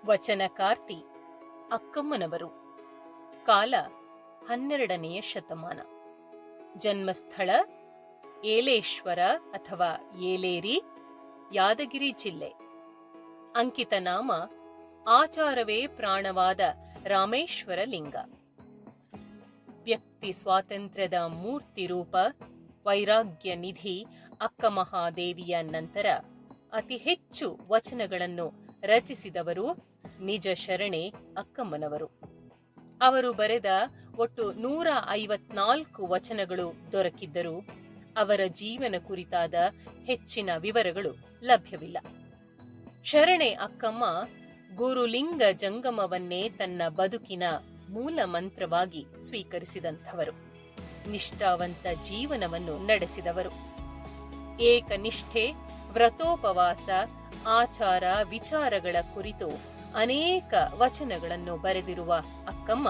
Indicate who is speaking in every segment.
Speaker 1: ವಚನಕಾರ್ತಿ ಅಕ್ಕಮ್ಮನವರು. ಕಾಲ 12ನೆಯ ಶತಮಾನ. ಜನ್ಮಸ್ಥಳ ಏಲೇಶ್ವರ ಅಥವಾ ಏಲೇರಿ, ಯಾದಗಿರಿ ಜಿಲ್ಲೆ. ಅಂಕಿತ ನಾಮ ಆಚಾರವೇ ಪ್ರಾಣವಾದ ರಾಮೇಶ್ವರ ಲಿಂಗ. ವ್ಯಕ್ತಿ ಸ್ವಾತಂತ್ರ್ಯದ ಮೂರ್ತಿ ರೂಪ, ವೈರಾಗ್ಯ ನಿಧಿ ಅಕ್ಕಮಹಾದೇವಿಯ ನಂತರ ಅತಿ ಹೆಚ್ಚು ವಚನಗಳನ್ನು ರಚಿಸಿದವರು ನಿಜ ಶರಣೆ ಅಕ್ಕಮ್ಮನವರು. ಅವರು ಬರೆದ ಒಟ್ಟು 154 ವಚನಗಳು ದೊರಕಿದ್ದರೂ ಅವರ ಜೀವನ ಕುರಿತಾದ ಹೆಚ್ಚಿನ ವಿವರಗಳು ಲಭ್ಯವಿಲ್ಲ. ಶರಣೆ ಅಕ್ಕಮ್ಮ ಗುರುಲಿಂಗ ಜಂಗಮವನ್ನೇ ತನ್ನ ಬದುಕಿನ ಮೂಲ ಮಂತ್ರವಾಗಿ ಸ್ವೀಕರಿಸಿದಂಥವರು. ನಿಷ್ಠಾವಂತ ಜೀವನವನ್ನು ನಡೆಸಿದವರು. ಏಕನಿಷ್ಠೆ, ವ್ರತೋಪವಾಸ, ಆಚಾರ ವಿಚಾರಗಳ ಕುರಿತು ಅನೇಕ ವಚನಗಳನ್ನು ಬರೆದಿರುವ ಅಕ್ಕಮ್ಮ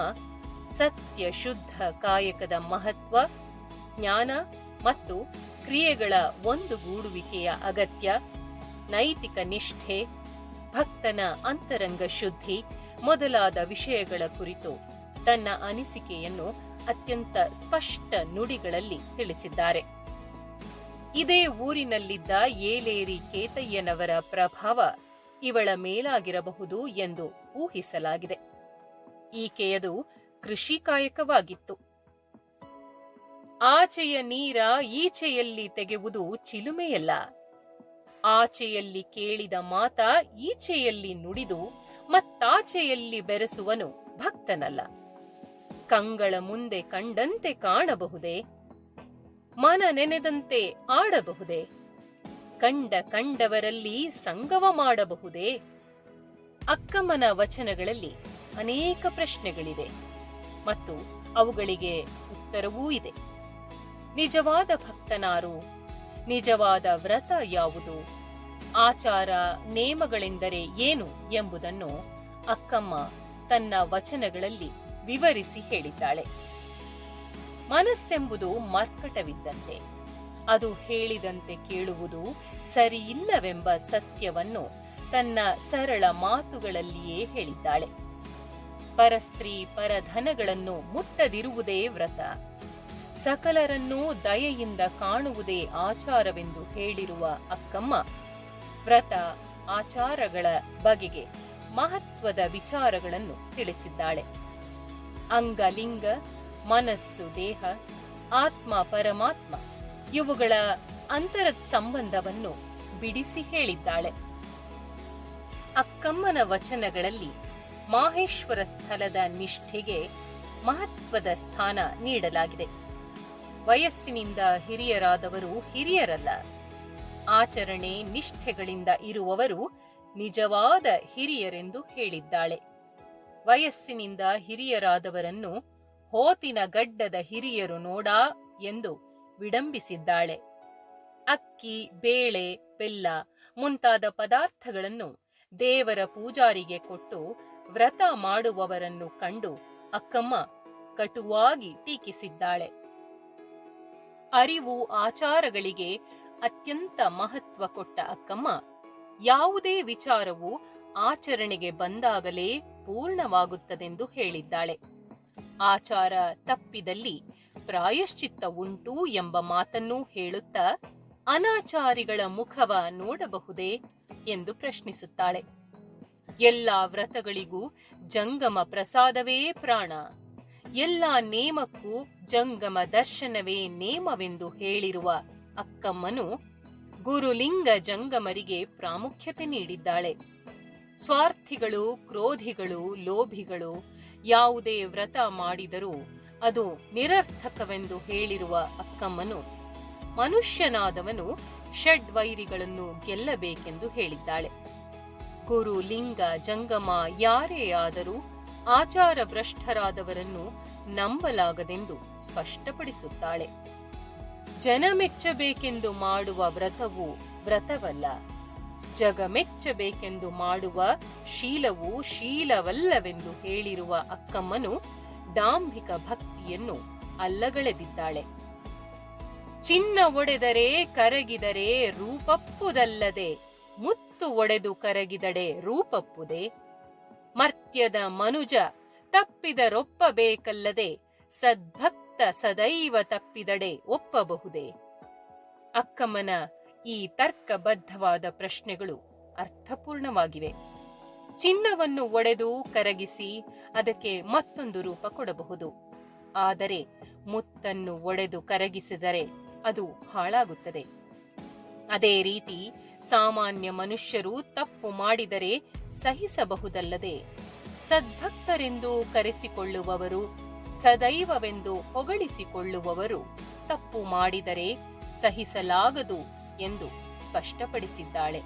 Speaker 1: ಸತ್ಯ ಶುದ್ಧ ಕಾಯಕದ ಮಹತ್ವ, ಜ್ಞಾನ ಮತ್ತು ಕ್ರಿಯೆಗಳ ಒಂದುಗೂಡುವಿಕೆಯ ಅಗತ್ಯ, ನೈತಿಕ ನಿಷ್ಠೆ, ಭಕ್ತನ ಅಂತರಂಗ ಶುದ್ಧಿ ಮೊದಲಾದ ವಿಷಯಗಳ ಕುರಿತು ತನ್ನ ಅನಿಸಿಕೆಯನ್ನು ಅತ್ಯಂತ ಸ್ಪಷ್ಟ ನುಡಿಗಳಲ್ಲಿ ತಿಳಿಸಿದ್ದಾರೆ. ಇದೇ ಊರಿನಲ್ಲಿದ್ದ ಏಲೇರಿ ಕೇತಯ್ಯನವರ ಪ್ರಭಾವ ಇವಳ ಮೇಲಾಗಿರಬಹುದು ಎಂದು ಊಹಿಸಲಾಗಿದೆ. ಈಕೆಯದು ಕೃಷಿ ಕಾಯಕವಾಗಿತ್ತು. ಆಚೆಯ ನೀರ ಈಚೆಯಲ್ಲಿ ತೆಗೆಯುವುದು ಚಿಲುಮೆಯಲ್ಲ, ಆಚೆಯಲ್ಲಿ ಕೇಳಿದ ಮಾತ ಈಚೆಯಲ್ಲಿ ನುಡಿದು ಮತ್ತಾಚೆಯಲ್ಲಿ ಬೆರೆಸುವನು ಭಕ್ತನಲ್ಲ. ಕಂಗಳ ಮುಂದೆ ಕಂಡಂತೆ ಕಾಣಬಹುದೇ, ಮನ ನೆನೆದಂತೆ ಆಡಬಹುದೇ, ಕಂಡವರಲ್ಲಿ ಸಂಗವ ಮಾಡಬಹುದೇ? ಅಕ್ಕಮ್ಮನ ವಚನಗಳಲ್ಲಿ ಅನೇಕ ಪ್ರಶ್ನೆಗಳಿವೆ ಮತ್ತು ಅವುಗಳಿಗೆ ಉತ್ತರವೂ ಇದೆ. ನಿಜವಾದ ಭಕ್ತನಾರು? ನಿಜವಾದ ವ್ರತ ಯಾವುದು? ಆಚಾರ ನೇಮಗಳೆಂದರೆ ಏನು ಎಂಬುದನ್ನು ಅಕ್ಕಮ್ಮ ತನ್ನ ವಚನಗಳಲ್ಲಿ ವಿವರಿಸಿ ಹೇಳಿದ್ದಾಳೆ. ಮನಸ್ಸೆಂಬುದು ಮರ್ಕಟವಿದ್ದಂತೆ, ಅದು ಹೇಳಿದಂತೆ ಕೇಳುವುದು ಸರಿಯಿಲ್ಲವೆಂಬ ಸತ್ಯವನ್ನು ತನ್ನ ಸರಳ ಮಾತುಗಳಲ್ಲಿಯೇ ಹೇಳಿದ್ದಾಳೆ. ಪರಸ್ತ್ರೀ ಪರಧನಗಳನ್ನು ಮುಟ್ಟದಿರುವುದೇ ವ್ರತ, ಸಕಲರನ್ನೂ ದಯೆಯಿಂದ ಕಾಣುವುದೇ ಆಚಾರವೆಂದು ಹೇಳಿರುವ ಅಕ್ಕಮ್ಮ ವ್ರತ ಆಚಾರಗಳ ಬಗೆಗೆ ಮಹತ್ವದ ವಿಚಾರಗಳನ್ನು ತಿಳಿಸಿದ್ದಾಳೆ. ಅಂಗಲಿಂಗ, ಮನಸ್ಸು ದೇಹ, ಆತ್ಮ ಪರಮಾತ್ಮ ಇವುಗಳ ಅಂತರದ ಸಂಬಂಧವನ್ನು ಬಿಡಿಸಿ ಹೇಳಿದ್ದಾಳೆ. ಅಕ್ಕಮ್ಮನ ವಚನಗಳಲ್ಲಿ ಮಾಹೇಶ್ವರ ಸ್ಥಳದ ನಿಷ್ಠೆಗೆ ಮಹತ್ವದ ಸ್ಥಾನ ನೀಡಲಾಗಿದೆ. ವಯಸ್ಸಿನಿಂದ ಹಿರಿಯರಾದವರು ಹಿರಿಯರಲ್ಲ, ಆಚರಣೆ ನಿಷ್ಠೆಗಳಿಂದ ಇರುವವರು ನಿಜವಾದ ಹಿರಿಯರೆಂದು ಹೇಳಿದ್ದಾಳೆ. ವಯಸ್ಸಿನಿಂದ ಹಿರಿಯರಾದವರನ್ನು ಹೋತಿನ ಗಡ್ಡದ ಹಿರಿಯರು ನೋಡಾ ಎಂದು ವಿಡಂಬಿಸಿದ್ದಾಳೆ. ಅಕ್ಕಿ, ಬೇಳೆ, ಬೆಲ್ಲ ಮುಂತಾದ ಪದಾರ್ಥಗಳನ್ನು ದೇವರ ಪೂಜಾರಿಗೆ ಕೊಟ್ಟು ವ್ರತ ಮಾಡುವವರನ್ನು ಕಂಡು ಅಕ್ಕಮ್ಮ ಕಟುವಾಗಿ ಟೀಕಿಸಿದ್ದಾಳೆ. ಅರಿವು ಆಚಾರಗಳಿಗೆ ಅತ್ಯಂತ ಮಹತ್ವ ಕೊಟ್ಟ ಅಕ್ಕಮ್ಮ ಯಾವುದೇ ವಿಚಾರವು ಆಚರಣೆಗೆ ಬಂದಾಗಲೇ ಪೂರ್ಣವಾಗುತ್ತದೆಂದು ಹೇಳಿದ್ದಾಳೆ. ಆಚಾರ ತಪ್ಪಿದಲ್ಲಿ ಪ್ರಾಯಶ್ಚಿತ್ತ ಉಂಟು ಎಂಬ ಮಾತನ್ನೂ ಹೇಳುತ್ತಾ ಅನಾಚಾರಿಗಳ ಮುಖವ ನೋಡಬಹುದೇ ಎಂದು ಪ್ರಶ್ನಿಸುತ್ತಾಳೆ. ಎಲ್ಲಾ ವ್ರತಗಳಿಗೂ ಜಂಗಮ ಪ್ರಸಾದವೇ ಪ್ರಾಣ, ಎಲ್ಲಾ ನೇಮಕ್ಕೂ ಜಂಗಮ ದರ್ಶನವೇ ನೇಮವೆಂದು ಹೇಳಿರುವ ಅಕ್ಕಮ್ಮನು ಗುರುಲಿಂಗ ಜಂಗಮರಿಗೆ ಪ್ರಾಮುಖ್ಯತೆ ನೀಡಿದ್ದಾಳೆ. ಸ್ವಾರ್ಥಿಗಳು, ಕ್ರೋಧಿಗಳು, ಲೋಭಿಗಳು ಯಾವುದೇ ವ್ರತ ಮಾಡಿದರೂ ಅದು ನಿರರ್ಥಕವೆಂದು ಹೇಳಿರುವ ಅಕ್ಕಮ್ಮನು ಮನುಷ್ಯನಾದವನು ಷಡ್ವೈರಿಗಳನ್ನು ಗೆಲ್ಲಬೇಕೆಂದು ಹೇಳಿದ್ದಾಳೆ. ಗುರು ಲಿಂಗ ಜಂಗಮ ಯಾರೇ ಆದರೂ ಆಚಾರ ಭ್ರಷ್ಟರಾದವರನ್ನು ನಂಬಲಾಗದೆಂದು ಸ್ಪಷ್ಟಪಡಿಸುತ್ತಾಳೆ. ಜನ ಮೆಚ್ಚಬೇಕೆಂದು ಮಾಡುವ ವ್ರತವು ವ್ರತವಲ್ಲ, ಜಗ ಮೆಚ್ಚಬೇಕೆಂದು ಮಾಡುವ ಶೀಲವು ಶೀಲವಲ್ಲವೆಂದು ಹೇಳಿರುವ ಅಕ್ಕಮ್ಮನು ಡಾಂಭಿಕ ಭಕ್ತಿಯನ್ನು ಅಲ್ಲಗಳೆದಿದ್ದಾಳೆ. ಚಿನ್ನ ಒಡೆದರೆ ಕರಗಿದರೆ ರೂಪಪ್ಪುದಲ್ಲದೆ ಮುತ್ತು ಒಡೆದು ಕರಗಿದಡೆ ರೂಪಪ್ಪುದೆ. ಮರ್ತ್ಯದ ಮನುಜ ತಪ್ಪಿದರೊಪ್ಪಬೇಕಲ್ಲದೆ ಸದ್ಭಕ್ತ ಸದೈವ ತಪ್ಪಿದಡೆ ಒಪ್ಪಬಹುದೇ? ಅಕ್ಕಮ್ಮನ ಈ ತರ್ಕಬದ್ಧವಾದ ಪ್ರಶ್ನೆಗಳು ಅರ್ಥಪೂರ್ಣವಾಗಿವೆ. ಚಿನ್ನವನ್ನು ಒಡೆದು ಕರಗಿಸಿ ಅದಕ್ಕೆ ಮತ್ತೊಂದು ರೂಪ ಕೊಡಬಹುದು. ಆದರೆ ಮುತ್ತನ್ನು ಒಡೆದು ಕರಗಿಸಿದರೆ ಅದು ಹಾಳಾಗುತ್ತದೆ. ಅದೇ ರೀತಿ ಸಾಮಾನ್ಯ ಮನುಷ್ಯರು ತಪ್ಪು ಮಾಡಿದರೆ ಸಹಿಸಬಹುದಲ್ಲದೆ ಸದ್ಭಕ್ತರೆಂದು ಕರೆಸಿಕೊಳ್ಳುವವರು, ಸದೈವವೆಂದು ಹೊಗಳಿಸಿಕೊಳ್ಳುವವರು ತಪ್ಪು ಮಾಡಿದರೆ ಸಹಿಸಲಾಗದು ಎಂದು ಸ್ಪಷ್ಟಪಡಿಸಿದ್ದಾಳೆ.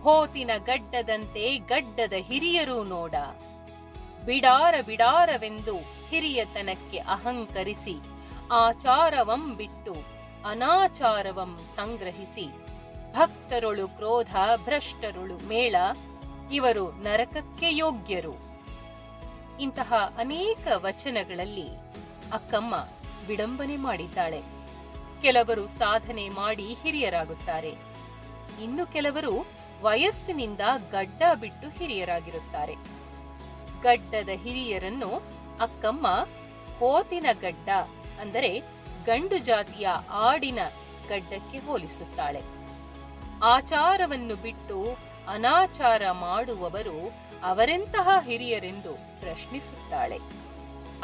Speaker 1: ಹೋತಿನ ಗಡ್ಡದಂತೆ ಗಡ್ಡದ ಹಿರಿಯರೂ ನೋಡ, ಬಿಡಾರ ಬಿಡಾರವೆಂದು ಹಿರಿಯತನಕ್ಕೆ ಅಹಂಕರಿಸಿ ಆಚಾರವಂ ಬಿಟ್ಟು ಅನಾಚಾರವಂ ಸಂಗ್ರಹಿಸಿ ಭಕ್ತರೊಳು ಕ್ರೋಧ ಭ್ರಷ್ಟರೊಳು ಮೇಳ, ಇವರು ನರಕಕ್ಕೆ ಯೋಗ್ಯರು. ಇಂತಹ ಅನೇಕ ವಚನಗಳಲ್ಲಿ ಅಕ್ಕಮ್ಮ ವಿಡಂಬನೆ ಮಾಡಿದ್ದಾಳೆ. ಕೆಲವರು ಸಾಧನೆ ಮಾಡಿ ಹಿರಿಯರಾಗುತ್ತಾರೆ, ಇನ್ನು ಕೆಲವರು ವಯಸ್ಸಿನಿಂದ ಗಡ್ಡ ಬಿಟ್ಟು ಹಿರಿಯರಾಗಿರುತ್ತಾರೆ. ಗಡ್ಡದ ಹಿರಿಯರನ್ನು ಅಕ್ಕಮ್ಮ ಹೋತಿನ ಗಡ್ಡ, ಅಂದರೆ ಗಂಡು ಜಾತಿಯ ಆಡಿನ ಗಡ್ಡಕ್ಕೆ ಹೋಲಿಸುತ್ತಾಳೆ. ಆಚಾರವನ್ನು ಬಿಟ್ಟು ಅನಾಚಾರ ಮಾಡುವವರು ಅವರೆಂತಹ ಹಿರಿಯರೆಂದು ಪ್ರಶ್ನಿಸುತ್ತಾಳೆ.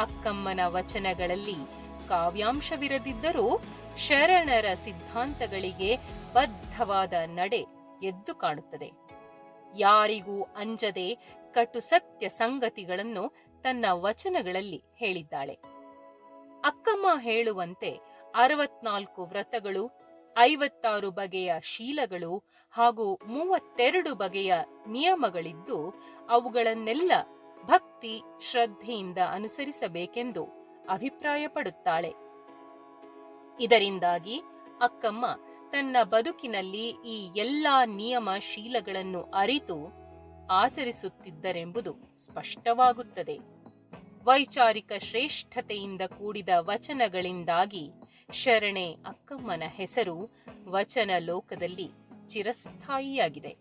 Speaker 1: ಅಕ್ಕಮ್ಮನ ವಚನಗಳಲ್ಲಿ ಕಾವ್ಯಾಂಶವಿರದಿದ್ದರೂ ಶರಣರ ಸಿದ್ಧಾಂತಗಳಿಗೆ ಬದ್ಧವಾದ ನಡೆ ಎದ್ದು ಕಾಣುತ್ತದೆ. ಯಾರಿಗೂ ಅಂಜದೆ ಕಟು ಸತ್ಯ ಸಂಗತಿಗಳನ್ನು ತನ್ನ ವಚನಗಳಲ್ಲಿ ಹೇಳಿದ್ದಾಳೆ. ಅಕ್ಕಮ್ಮ ಹೇಳುವಂತೆ 64 ವ್ರತಗಳು, 56 ಬಗೆಯ ಶೀಲಗಳು ಹಾಗೂ 32 ಬಗೆಯ ನಿಯಮಗಳಿದ್ದು ಅವುಗಳನ್ನೆಲ್ಲ ಭಕ್ತಿ ಶ್ರದ್ಧೆಯಿಂದ ಅನುಸರಿಸಬೇಕೆಂದು ಅಭಿಪ್ರಾಯಪಡುತ್ತಾಳೆ. ಇದರಿಂದಾಗಿ ಅಕ್ಕಮ್ಮ ತನ್ನ ಬದುಕಿನಲ್ಲಿ ಈ ಎಲ್ಲಾ ನಿಯಮ ಶೀಲಗಳನ್ನು ಅರಿತು ಆಚರಿಸುತ್ತಿದ್ದರೆಂಬುದು ಸ್ಪಷ್ಟವಾಗುತ್ತದೆ. ವೈಚಾರಿಕ ಶ್ರೇಷ್ಠತೆಯಿಂದ ಕೂಡಿದ ವಚನಗಳಿಂದಾಗಿ ಶರಣೆ ಅಕ್ಕಮ್ಮನ ಹೆಸರು ವಚನ ಲೋಕದಲ್ಲಿ ಚಿರಸ್ಥಾಯಿಯಾಗಿದೆ.